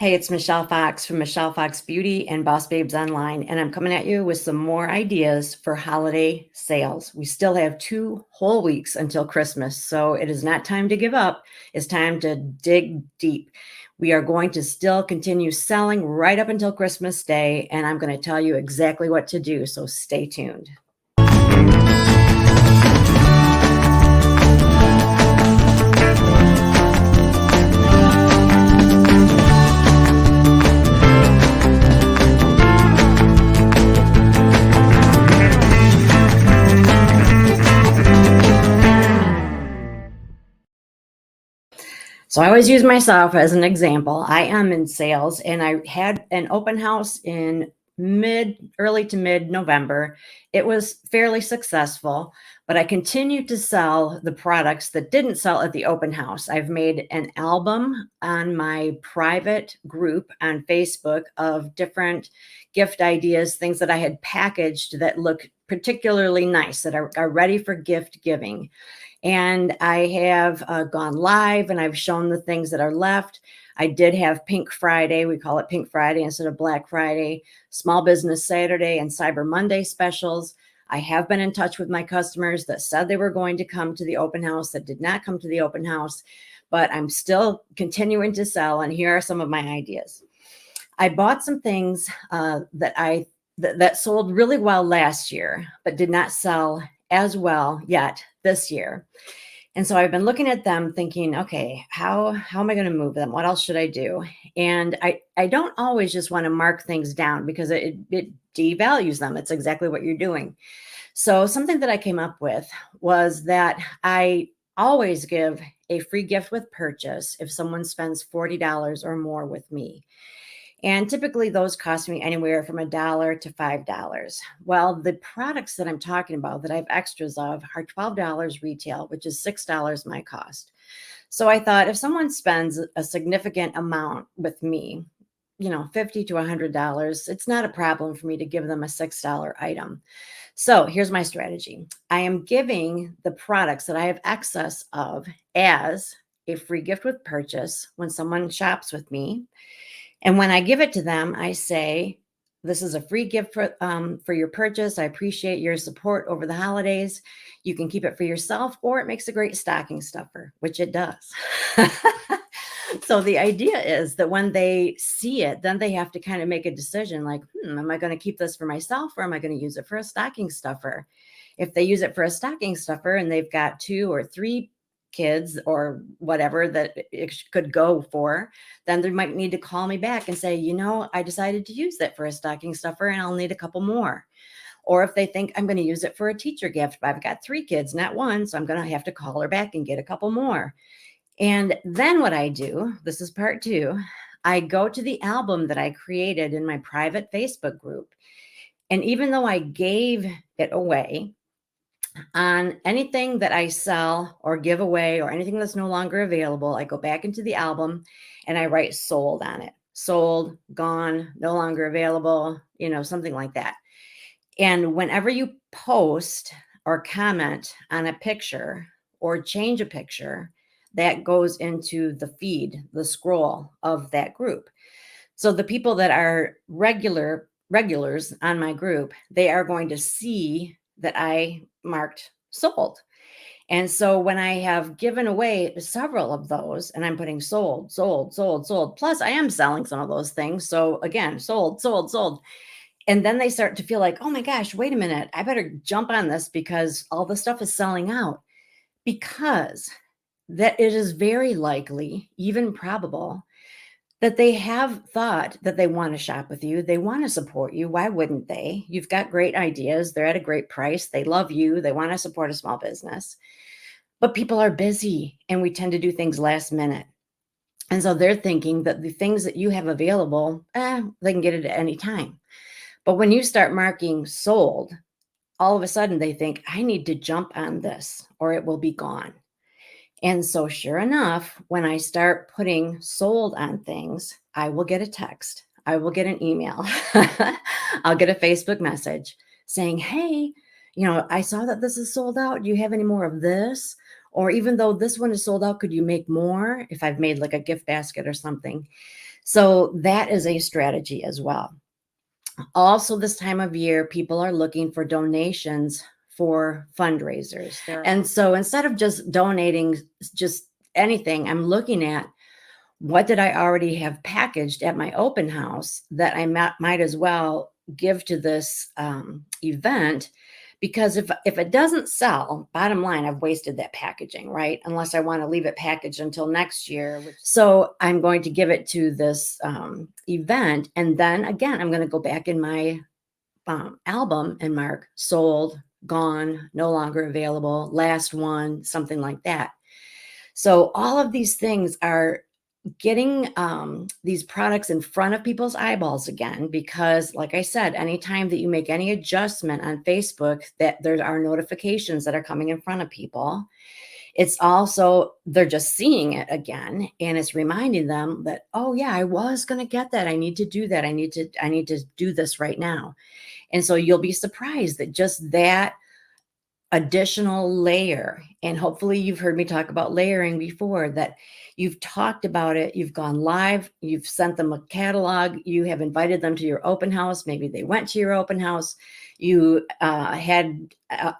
Hey, it's Michelle Fox from Michelle Fox Beauty and Boss Babes Online, and I'm coming at you with some more ideas for holiday sales. We still have 2 whole weeks until Christmas, so it is not time to give up. It's time to dig deep. We are going to still continue selling right up until Christmas Day, and I'm going to tell you exactly what to do, so stay tuned. So I always use myself as an example. I am in sales and I had an open house in early to mid November. It was fairly successful, but I continued to sell the products that didn't sell at the open house. I've made an album on my private group on Facebook of different gift ideas, things that I had packaged that look particularly nice, that are ready for gift giving. And I have gone live and I've shown the things that are left. I did have Pink Friday. We call it Pink Friday instead of Black Friday, Small Business Saturday, and Cyber Monday specials. I have been in touch with my customers that said they were going to come to the open house that did not come to the open house, but I'm still continuing to sell. And here are some of my ideas. I bought some things that sold really well last year, but did not sell as well yet this year. And so I've been looking at them thinking, okay, how am I going to move them? What else should I do? And I don't always just want to mark things down because it devalues them. It's exactly what you're doing. So something that I came up with was that I always give a free gift with purchase if someone spends $40 or more with me. And typically those cost me anywhere from $1 to $5. Well, the products that I'm talking about that I have extras of are $12 retail, which is $6 my cost. So I thought if someone spends a significant amount with me, $50 to $100, it's not a problem for me to give them a $6 item. So here's my strategy. I am giving the products that I have excess of as a free gift with purchase when someone shops with me. And when I give it to them, I say, this is a free gift for your purchase. I appreciate your support over the holidays. You can keep it for yourself, or it makes a great stocking stuffer, which it does. So the idea is that when they see it, then they have to kind of make a decision like, am I going to keep this for myself or am I going to use it for a stocking stuffer? If they use it for a stocking stuffer and they've got 2 or 3 kids or whatever that it could go for, then they might need to call me back and say, I decided to use that for a stocking stuffer and I'll need a couple more. Or if they think I'm going to use it for a teacher gift, but I've got 3 kids, not one, so I'm going to have to call her back and get a couple more. And then what I do, this is part 2, I go to the album that I created in my private Facebook group. And even though I gave it away, on anything that I sell or give away or anything that's no longer available, I go back into the album and I write sold on it. Sold, gone, no longer available, something like that. And whenever you post or comment on a picture or change a picture, that goes into the feed, the scroll of that group. So the people that are regulars on my group, they are going to see that I marked sold. And so when I have given away several of those and I'm putting sold, sold, sold, sold, plus I am selling some of those things. So again, sold, sold, sold. And then they start to feel like, oh my gosh, wait a minute, I better jump on this because all the stuff is selling out. Because that it is very likely, even probable, that they have thought that they want to shop with you. They want to support you. Why wouldn't they? You've got great ideas. They're at a great price. They love you. They want to support a small business. But people are busy and we tend to do things last minute. And so they're thinking that the things that you have available, they can get it at any time. But when you start marking sold, all of a sudden they think, I need to jump on this or it will be gone. And so sure enough, when I start putting sold on things, I will get a text. I will get an email. I'll get a Facebook message saying, hey, I saw that this is sold out. Do you have any more of this? Or even though this one is sold out, could you make more if I've made like a gift basket or something? So that is a strategy as well. Also, this time of year, people are looking for donations for fundraisers. And so instead of just donating just anything, I'm looking at what did I already have packaged at my open house that I might as well give to this event, because if it doesn't sell, bottom line, I've wasted that packaging, right? Unless I want to leave it packaged until next year. So I'm going to give it to this event, and then again, I'm going to go back in my album and mark sold, gone, no longer available, last one, something like that. So all of these things are getting these products in front of people's eyeballs again, because like I said, anytime that you make any adjustment on Facebook, that there are notifications that are coming in front of people. It's also, they're just seeing it again, and it's reminding them that, oh yeah, I was going to get that. I need to do that. I need to do this right now. And so you'll be surprised that just that additional layer, and hopefully you've heard me talk about layering before, that you've talked about it, you've gone live, you've sent them a catalog, you have invited them to your open house, maybe they went to your open house, you had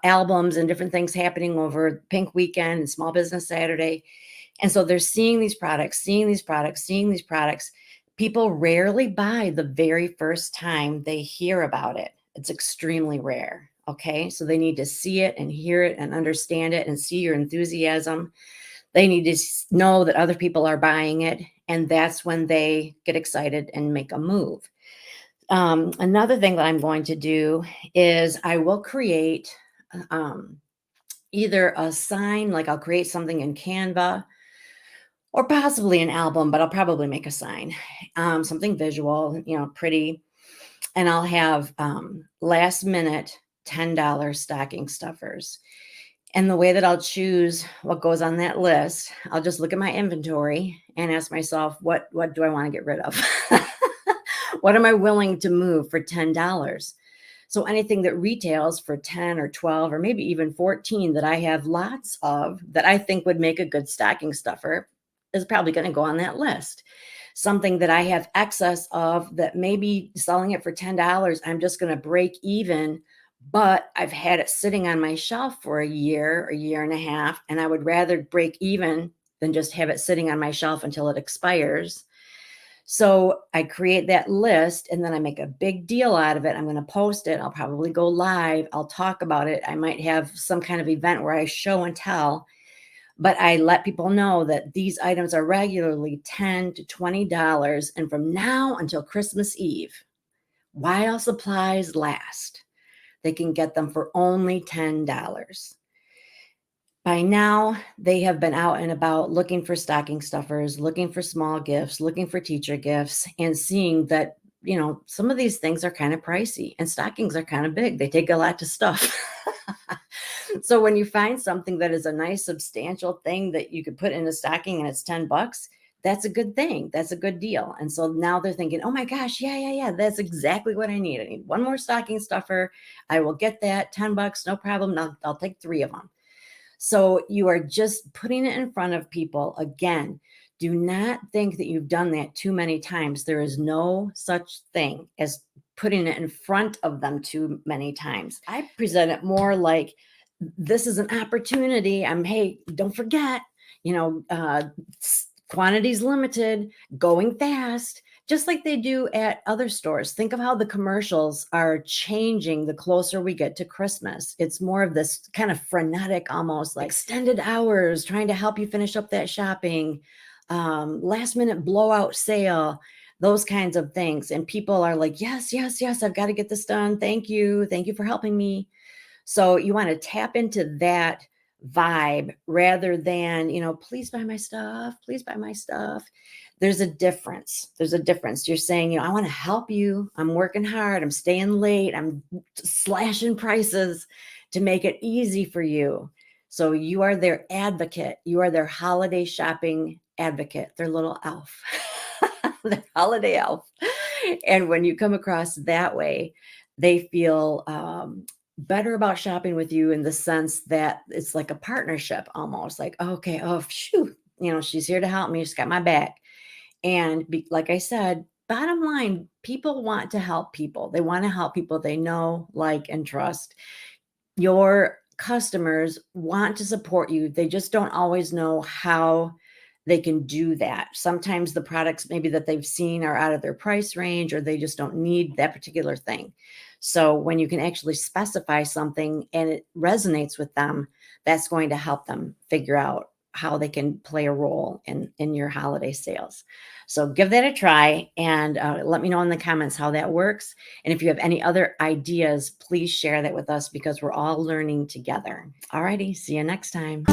albums and different things happening over Pink Weekend and Small Business Saturday. And so they're seeing these products, seeing these products, seeing these products. People rarely buy the very first time they hear about it. It's extremely rare. Okay. So they need to see it and hear it and understand it and see your enthusiasm. They need to know that other people are buying it. And that's when they get excited and make a move. Another thing that I'm going to do is I will create either a sign, like I'll create something in Canva, or possibly an album, but I'll probably make a sign, something visual, pretty. And I'll have last minute $10 stocking stuffers. And the way that I'll choose what goes on that list, I'll just look at my inventory and ask myself, what do I want to get rid of? What am I willing to move for $10? So anything that retails for 10 or 12 or maybe even 14 that I have lots of that I think would make a good stocking stuffer is probably going to go on that list. Something that I have excess of that maybe selling it for $10, I'm just going to break even, but I've had it sitting on my shelf for a year and a half, and I would rather break even than just have it sitting on my shelf until it expires. So I create that list, and then I make a big deal out of it. I'm going to post it. I'll probably go live. I'll talk about it. I might have some kind of event where I show and tell, but I let people know that these items are regularly $10 to $20. And from now until Christmas Eve, while supplies last, they can get them for only $10. By now, they have been out and about looking for stocking stuffers, looking for small gifts, looking for teacher gifts, and seeing that, some of these things are kind of pricey and stockings are kind of big. They take a lot to stuff. So when you find something that is a nice, substantial thing that you could put in a stocking and it's $10, that's a good thing. That's a good deal. And so now they're thinking, oh my gosh, yeah. That's exactly what I need. I need one more stocking stuffer. I will get that, $10, no problem. I'll take 3 of them. So you are just putting it in front of people. Again, do not think that you've done that too many times. There is no such thing as putting it in front of them too many times. I present it more like this is an opportunity. Hey, don't forget, quantities limited, going fast, just like they do at other stores. Think of how the commercials are changing the closer we get to Christmas. It's more of this kind of frenetic, almost like extended hours, trying to help you finish up that shopping, last minute blowout sale, those kinds of things. And people are like, yes, I've got to get this done. Thank you for helping me. So you want to tap into that vibe rather than, please buy my stuff. Please buy my stuff. There's a difference. You're saying, I want to help you. I'm working hard. I'm staying late. I'm slashing prices to make it easy for you. So you are their advocate. You are their holiday shopping advocate, their little elf, their holiday elf. And when you come across that way, they feel better about shopping with you in the sense that it's like a partnership almost, like, okay, oh, phew, she's here to help me. She's got my back. And like I said, bottom line, people want to help people. They want to help people they know, like, and trust. Your customers want to support you. They just don't always know how they can do that. Sometimes the products maybe that they've seen are out of their price range, or they just don't need that particular thing. So when you can actually specify something and it resonates with them, that's going to help them figure out how they can play a role in your holiday sales. So give that a try, and let me know in the comments how that works. And if you have any other ideas, please share that with us because we're all learning together. All righty. See you next time.